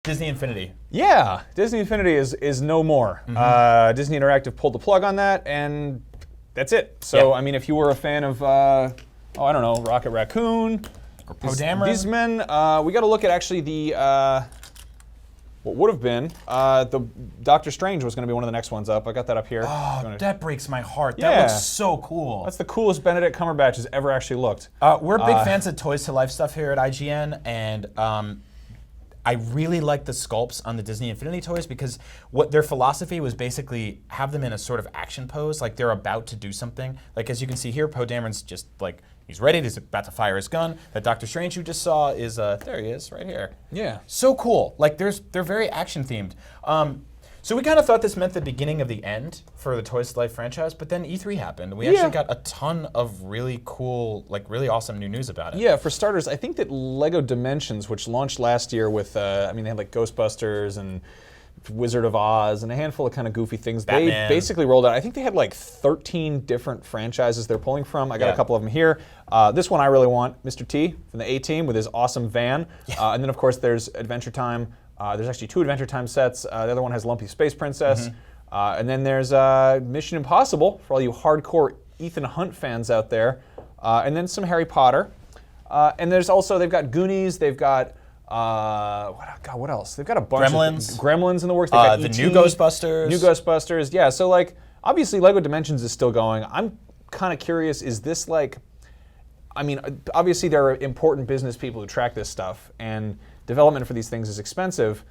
Disney Infinity. Yeah, Disney Infinity is no more. Disney Interactive pulled the plug on that, and that's it. So, I mean, if you were a fan of, I don't know, Rocket Raccoon, or Poe Dameron. These men, we got to look at actually the, what would have been, the Doctor Strange was going to be one of the next ones up. I got that up here. Oh, that breaks my heart. That looks so cool. That's the coolest Benedict Cumberbatch has ever actually looked. We're big fans of Toys to Life stuff here at IGN, and I really like the sculpts on the Disney Infinity toys because what their philosophy was basically have them in a sort of action pose, like they're about to do something. Like as you can see here, Poe Dameron's just like, he's ready, he's about to fire his gun. That Doctor Strange you just saw is, there he is, right here. Yeah. So cool. Like they're very action themed. So we kind of thought this meant the beginning of the end for the Toys to Life franchise, but then E3 happened. We actually got a ton of really cool, like really awesome new news about it. Yeah, for starters, I think that LEGO Dimensions, which launched last year with, I mean, they had like Ghostbusters and Wizard of Oz and a handful of kind of goofy things. Batman. They basically rolled out, I think they had like 13 different franchises they're pulling from. I got a couple of them here. This one I really want, Mr. T from the A-Team with his awesome van. And then of course there's Adventure Time. There's actually 2 Adventure Time sets. The other one has Lumpy Space Princess. And then there's Mission Impossible for all you hardcore Ethan Hunt fans out there. And then some Harry Potter. And there's also, they've got Goonies, they've got, what else? They've got a bunch of Gremlins in the works. They've got the new Ghostbusters. New Ghostbusters, yeah. So like, obviously LEGO Dimensions is still going. I'm kind of curious, is this like, I mean, obviously there are important business people who track this stuff, and development for these things is expensive.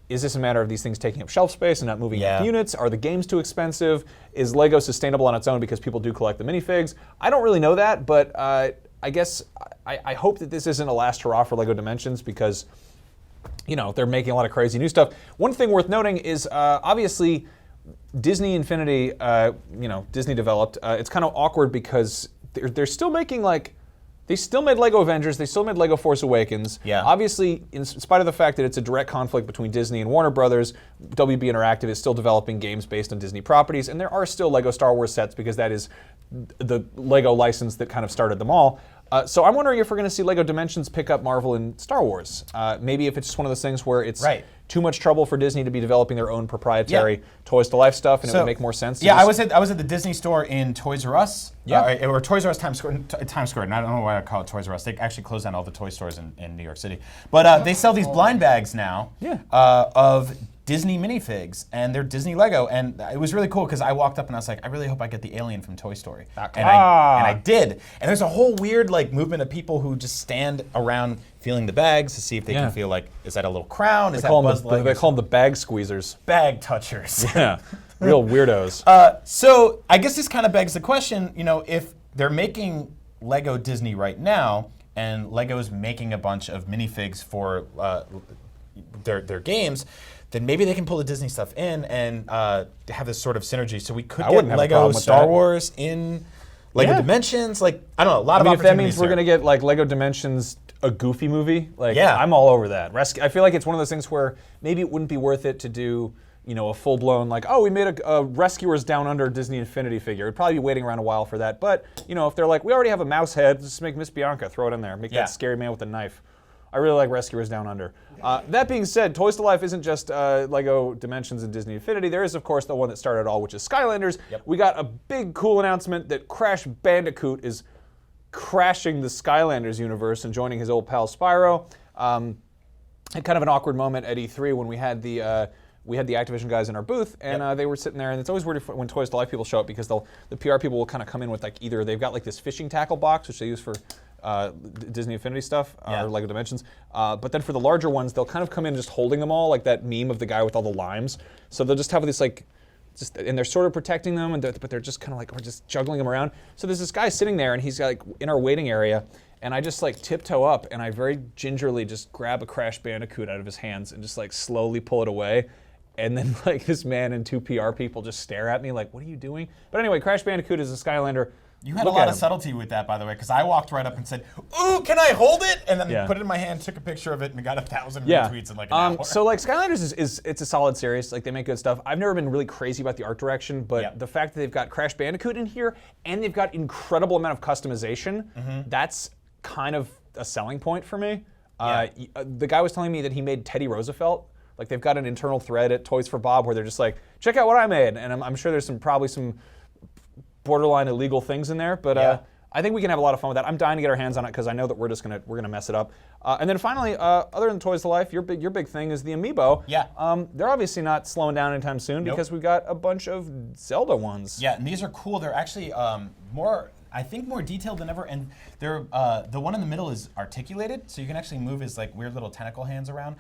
Is this a matter of these things taking up shelf space and not moving up units? Are the games too expensive? Is LEGO sustainable on its own because people do collect the minifigs? I don't really know that, but I guess I hope that this isn't a last hurrah for LEGO Dimensions because, you know, they're making a lot of crazy new stuff. One thing worth noting is obviously Disney Infinity, you know, Disney developed. It's kind of awkward because they're still making like, they still made LEGO Avengers, they still made LEGO Force Awakens. Yeah. Obviously, in spite of the fact that it's a direct conflict between Disney and Warner Brothers, WB Interactive is still developing games based on Disney properties, and there are still LEGO Star Wars sets because that is the LEGO license that kind of started them all. So I'm wondering if we're going to see LEGO Dimensions pick up Marvel and Star Wars. Maybe if it's just one of those things where it's too much trouble for Disney to be developing their own proprietary Toys to Life stuff, and it would make more sense. I was at the Disney store in Toys R Us. Or Toys R Us Times Square. And I don't know why I call it Toys R Us. They actually closed down all the toy stores in New York City. But they sell these blind bags now of Disney minifigs, and they're Disney Lego, and it was really cool because I walked up and I was like, I really hope I get the alien from Toy Story, and I did. And there's a whole weird like movement of people who just stand around feeling the bags to see if they can feel like, is that a little crown? Is that Buzz Lightyear? They call them the bag squeezers. Bag touchers. Yeah, real weirdos. So I guess this kind of begs the question, you know, if they're making Lego Disney right now, and Lego's making a bunch of minifigs for their games, then maybe they can pull the Disney stuff in and have this sort of synergy. So we could get Lego Star Wars in Lego Dimensions. Like, I don't know, a lot of opportunities. If that means we're going to get like Lego Dimensions, a Goofy movie, like I'm all over that. I feel like it's one of those things where maybe it wouldn't be worth it to do, you know, a full-blown like, oh, we made a Rescuers Down Under Disney Infinity figure. It'd probably be waiting around a while for that. But, you know, if they're like, we already have a mouse head, just make Miss Bianca, throw it in there. Make that scary man with a knife. I really like Rescuers Down Under. That being said, Toys to Life isn't just LEGO Dimensions and Disney Infinity. There is, of course, the one that started it all, which is Skylanders. We got a big, cool announcement that Crash Bandicoot is crashing the Skylanders universe and joining his old pal Spyro. Had kind of an awkward moment at E3 when we had the Activision guys in our booth, and they were sitting there, and it's always weird when Toys to Life people show up because the PR people will kind of come in with like either they've got like this fishing tackle box, which they use for Disney Infinity stuff, or LEGO Dimensions. But then for the larger ones, they'll kind of come in just holding them all, like that meme of the guy with all the limes. So they'll just have this like, and they're sort of protecting them, but they're just kind of like, we're just juggling them around. So there's this guy sitting there, and he's like in our waiting area, and I just like tiptoe up, and I very gingerly just grab a Crash Bandicoot out of his hands and just like slowly pull it away. And then like this man and 2 PR people just stare at me like, what are you doing? But anyway, Crash Bandicoot is a Skylander. You had a lot of subtlety with that, by the way, because I walked right up and said, ooh, can I hold it? And then put it in my hand, took a picture of it, and got 1,000 retweets in like an hour. So like Skylanders it's a solid series. Like they make good stuff. I've never been really crazy about the art direction, but the fact that they've got Crash Bandicoot in here and they've got incredible amount of customization, that's kind of a selling point for me. The guy was telling me that he made Teddy Roosevelt. Like they've got an internal thread at Toys for Bob where they're just like, check out what I made, and I'm sure there's probably some borderline illegal things in there, but I think we can have a lot of fun with that. I'm dying to get our hands on it because I know that we're gonna mess it up. And then finally, other than Toys to Life, your big thing is the Amiibo. Yeah. They're obviously not slowing down anytime soon because we've got a bunch of Zelda ones. Yeah, and these are cool. They're actually more detailed than ever, and they're the one in the middle is articulated, so you can actually move his like weird little tentacle hands around.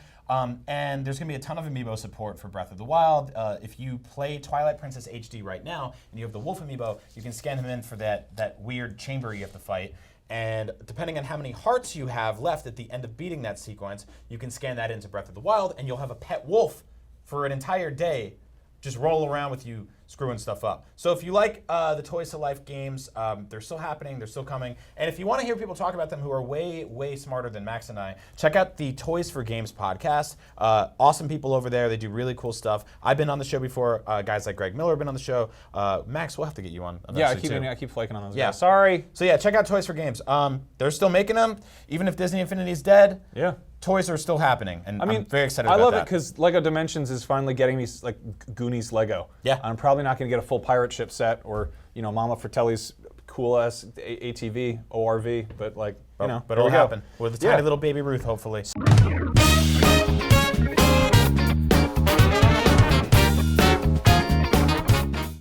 And there's gonna be a ton of Amiibo support for Breath of the Wild. If you play Twilight Princess HD right now, and you have the Wolf Amiibo, you can scan him in for that weird chamber you have to fight. And depending on how many hearts you have left at the end of beating that sequence, you can scan that into Breath of the Wild, and you'll have a pet wolf for an entire day just roll around with you screwing stuff up. So if you like the Toys to Life games, they're still happening, they're still coming. And if you want to hear people talk about them who are way, way smarter than Max and I, check out the Toys for Games podcast. Awesome people over there. They do really cool stuff. I've been on the show before. Guys like Greg Miller have been on the show. Max, we'll have to get you on. Yeah, I keep flaking on those guys. Sorry. So yeah, check out Toys for Games. They're still making them. Even if Disney Infinity is dead, toys are still happening, and I'm very excited about that. I love it because Lego Dimensions is finally getting me like Goonies Lego. Yeah. I'm probably not going to get a full pirate ship set or Mama Fratelli's cool ass ATV ORV, but like but it'll happen with a tiny little baby Ruth, hopefully.